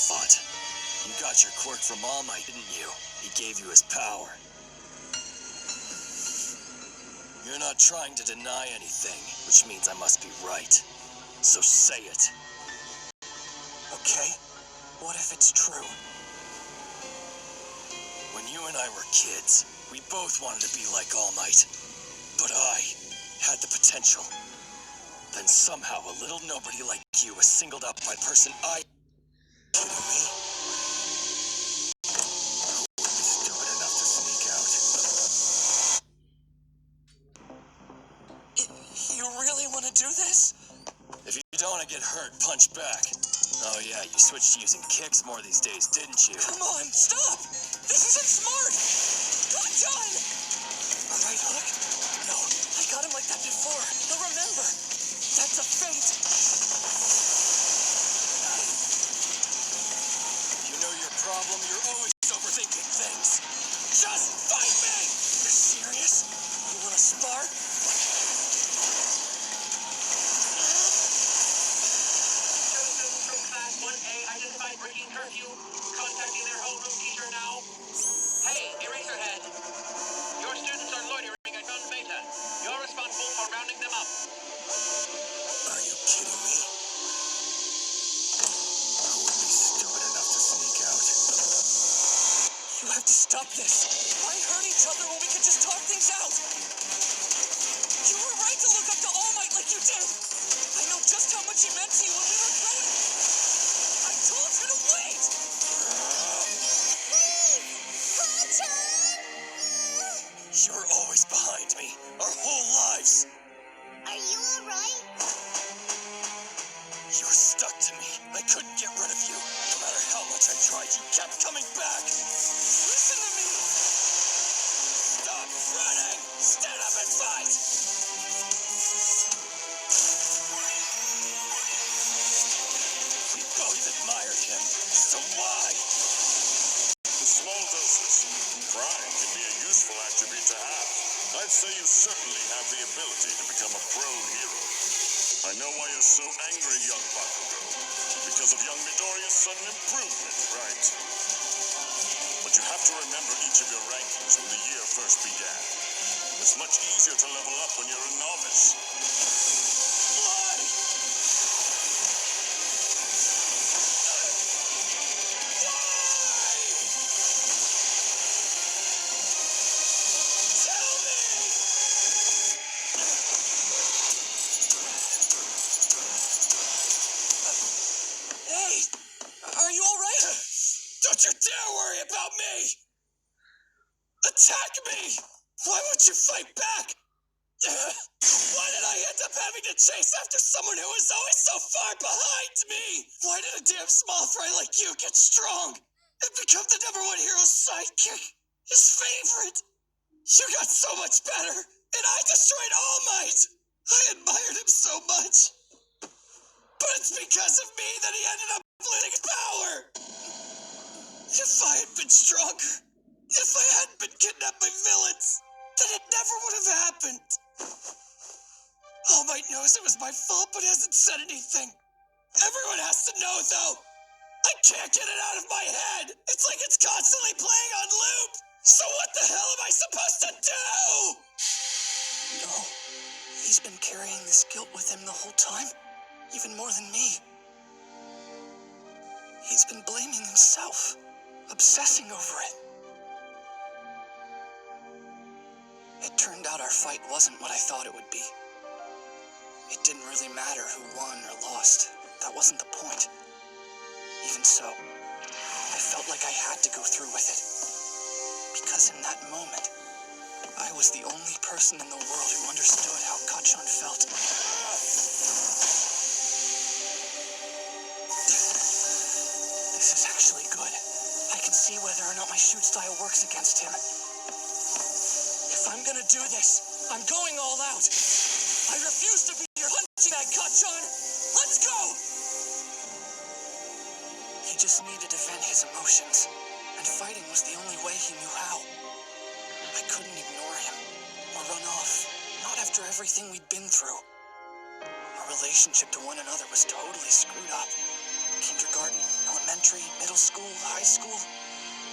thought. You got your quirk from All Might, didn't you? He gave you his power. You're not trying to deny anything, which means I must be right. So say it. Okay? What if it's true? When you and I were kids, we both wanted to be like All Might. But I had the potential. Then somehow a little nobody like you was singled out by the person I... Kidding me? Who would be stupid enough to sneak out? You really want to do this? If you don't want to get hurt, punch back. Oh yeah, you switched to using kicks more these days, didn't you? Come on, stop! This isn't smart! Not done! Alright, Hook? No, I got him like that before. He'll remember. That's a fate. You know your problem? You're always overthinking things. Just fight me! You're serious? You want to spar? Identified breaking curfew. Contacting their homeroom teacher now. Hey, Eraserhead. Your students are loitering at Gun Beta. You're responsible for rounding them up. Are you kidding me? Who would be stupid enough to sneak out? You have to stop this. Why hurt each other when we could just talk things out? You were right to look up to All Might like you did. I know just how much he meant to you when we were growing. I told you to wait! You were always behind me, our whole lives. Are you alright? You were stuck to me. I couldn't get rid of you. No matter how much I tried, you kept coming back. Listen to me! Stop running! Stand up and fight! We both admired him, so why? In small doses, pride can be a useful attribute to have. I'd say you certainly have the ability to become a pro hero. I know why you're so angry, young Bakugo. Because of young Midoriya's sudden improvement, right? But you have to remember each of your rankings when the year first began. It's much easier to level up when you're a novice. Why? Tell me! Hey, are you all right? Don't you dare worry about me! Attack me! Why won't you fight back? Why did I end up having to chase after someone who was always so far behind me? Why did a damn small fry like you get strong and become the #1 hero's sidekick? His favorite? You got so much better, and I destroyed All Might! I admired him so much. But it's because of me that he ended up losing his power! If I had been stronger, if I hadn't been kidnapped by villains, then it never would have happened. All Might knows it was my fault, but hasn't said anything. Everyone has to know, though. I can't get it out of my head. It's like it's constantly playing on loop. So what the hell am I supposed to do? No, he's been carrying this guilt with him the whole time, even more than me. He's been blaming himself, obsessing over it. It turned out our fight wasn't what I thought it would be. It didn't really matter who won or lost. That wasn't the point. Even so, I felt like I had to go through with it. Because in that moment, I was the only person in the world who understood how Kachan felt. This is actually good. I can see whether or not my shoot style works against him. If I'm gonna do this, I'm going all out. I refuse to be your punching bag, Kachan! Let's go! He just needed to vent his emotions, and fighting was the only way he knew how. I couldn't ignore him, or run off, not after everything we'd been through. Our relationship to one another was totally screwed up. Kindergarten, elementary, middle school, high school.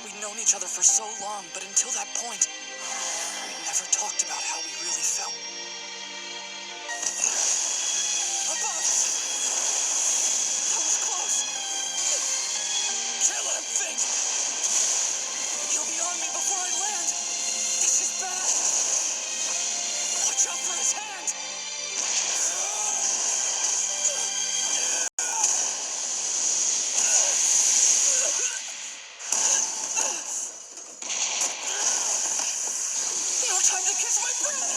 We'd known each other for so long, but until that point, we never talked about how we really felt. Above! That was close! Can't let him think! He'll be on me before I land! This is bad! Watch out for his hand! No time to catch my breath!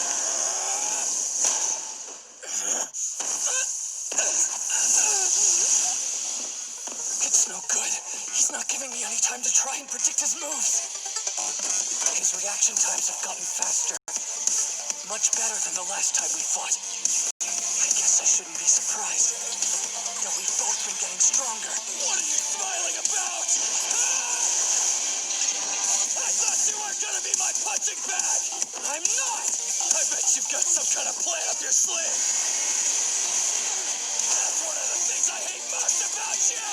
It's no good. He's not giving me any time to try and predict his moves. His reaction times have gotten faster. Much better than the last time we fought. I guess I shouldn't be surprised. That we've both been getting stronger. What are you smiling about? I thought you weren't gonna be my punching bag! I'm not! I bet you've got some kind of plan up your sleeve! That's one of the things I hate most about you!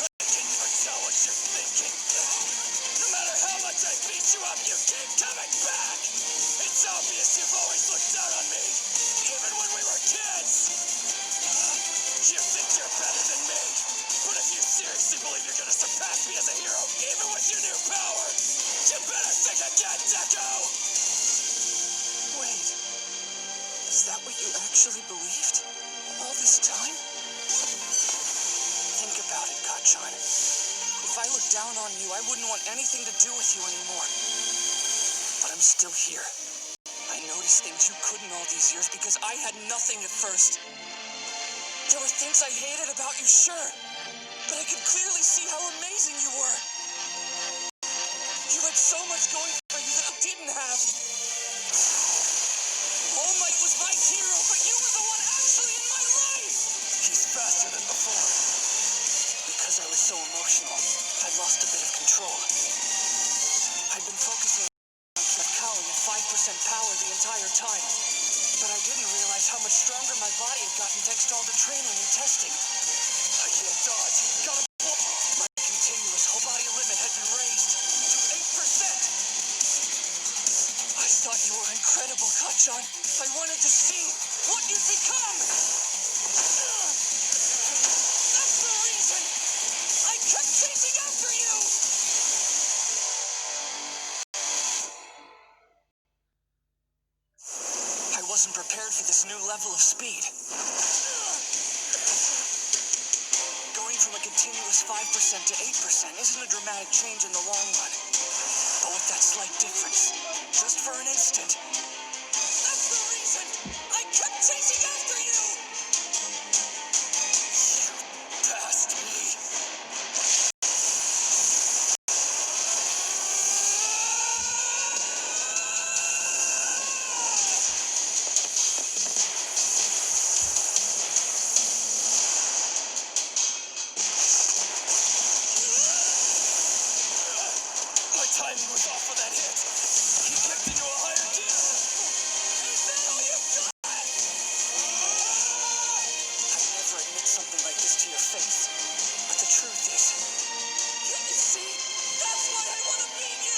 I can never tell what you're thinking. No matter how much I beat you up, you keep coming back! It's obvious you've always looked down on me, even when we were kids! You think you're better than me, but if you seriously believe you're gonna surpass me as a hero, even with your new power, you better think again, Deku! Wait, is that what you actually believed? All this time? Think about it, Kachan. If I looked down on you, I wouldn't want anything to do with you anymore. But I'm still here. I noticed things you couldn't all these years because I had nothing at first. There were things I hated about you, sure, but I could clearly see how amazing you were. You had so much going for you that I didn't have. All Might was my hero, but you were the one actually in my life! He's faster than before. Because I was so emotional, I lost a bit of control. I'd been focusing on Cowling at 5% power the entire time. But I didn't realize how much stronger my body had gotten thanks to all the training and testing. I can't dodge. Gotta block. My continuous whole body limit had been raised to 8%. I thought you were incredible, Kachan. I wanted to see what you'd become. That's the reason I kept chasing after you. I wasn't prepared for this new level of speed. Going from a continuous 5% to 8% isn't a dramatic change in the long run. But with that slight difference, just for an instant, that's the reason I kept chasing after you! You passed me. My timing was off for that hit. He kicked into a higher gear. Is that all you've got? I'd never admit something like this to your face. But the truth is, can't you see? That's why I want to beat you!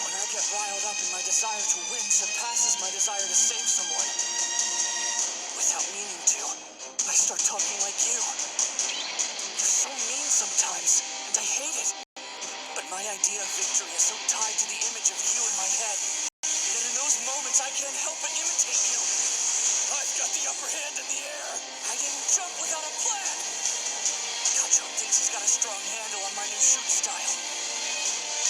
When I get riled up and my desire to win surpasses my desire to save someone, without meaning to, I start talking like you. You're so mean sometimes, and I hate it. But my idea of victory is so tied to the image of you in my head that in those moments I can't help but imitate you. I've got the upper hand in the air. I didn't jump without a plan. Kachan thinks he's got a strong handle on my new shoot style.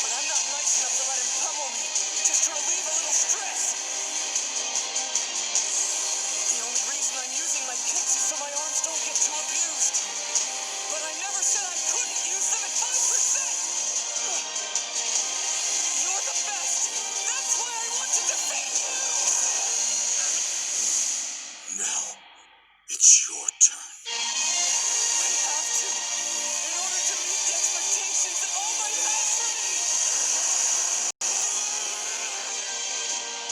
But I'm not nice enough to let him pummel me just to relieve a little stress. The only reason I'm using my kicks is so my arms don't get too abused. But I never said I couldn't use them at 5%! You're the best! That's why I want to defeat you! Now, it's your turn. I have to, in order to meet the expectations that All Might has for me!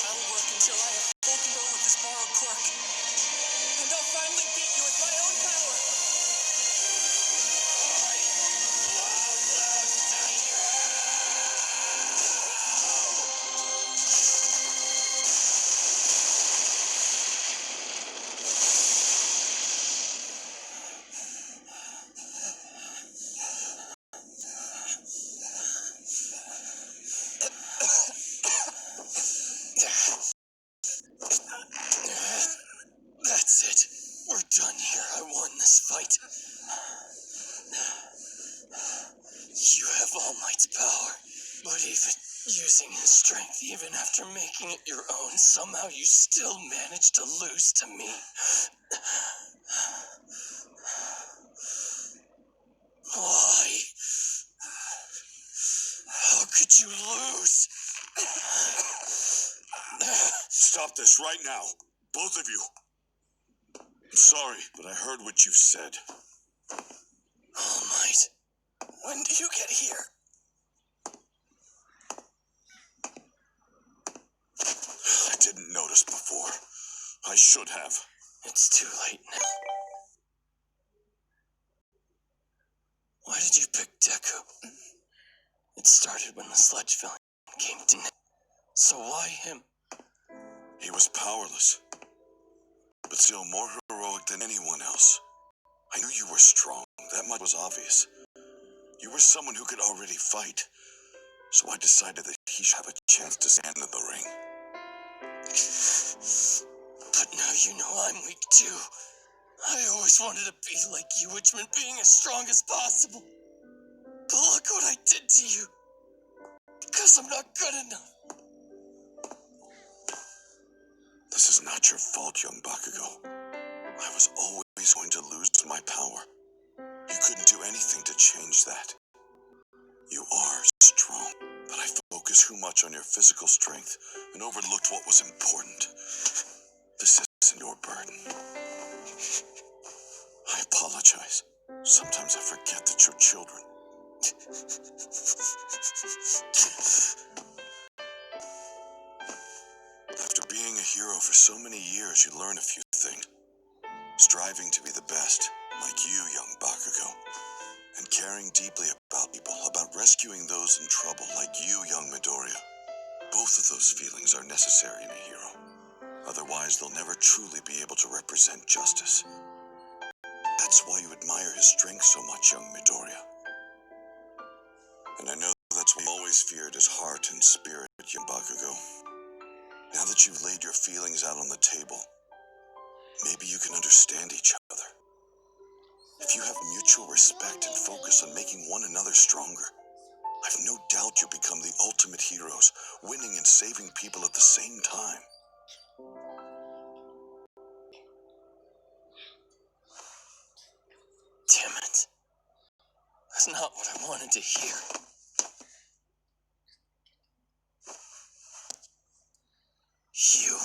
I'll work until I have full control of this borrowed quirk. And I'll finally beat you at That's it. We're done here. I won this fight. You have All Might's power, but even using his strength, even after making it your own, somehow you still managed to lose to me. Why? How could you lose? Stop this right now. Both of you. I'm sorry, but I heard what you said. All Might, when do you get here? I didn't notice before. I should have. It's too late now. Why did you pick Deku? It started when the sludge villain came to me. So why him? He was powerless, but still more heroic than anyone else. I knew you were strong. That much was obvious. You were someone who could already fight. So I decided that he should have a chance to stand in the ring. But now you know I'm weak too. I always wanted to be like you, which meant being as strong as possible. But look what I did to you. Because I'm not good enough. This is not your fault, young Bakugo. I was always going to lose my power. You couldn't do anything to change that. You are strong, but I focused too much on your physical strength and overlooked what was important. This isn't your burden. I apologize. Sometimes I forget that you're children. After being a hero for so many years, you learn a few things. Striving to be the best, like you, young Bakugo. And caring deeply about people, about rescuing those in trouble, like you, young Maduria. Both of those feelings are necessary in a hero. Otherwise, they'll never truly be able to represent justice. That's why you admire his strength so much, young Midoriya. And I know that's why you always feared his heart and spirit, young Bakugo. Now that you've laid your feelings out on the table, maybe you can understand each other. If you have mutual respect and focus on making one another stronger, I've no doubt you'll become the ultimate heroes, winning and saving people at the same time. Damn it. That's not what I wanted to hear. You.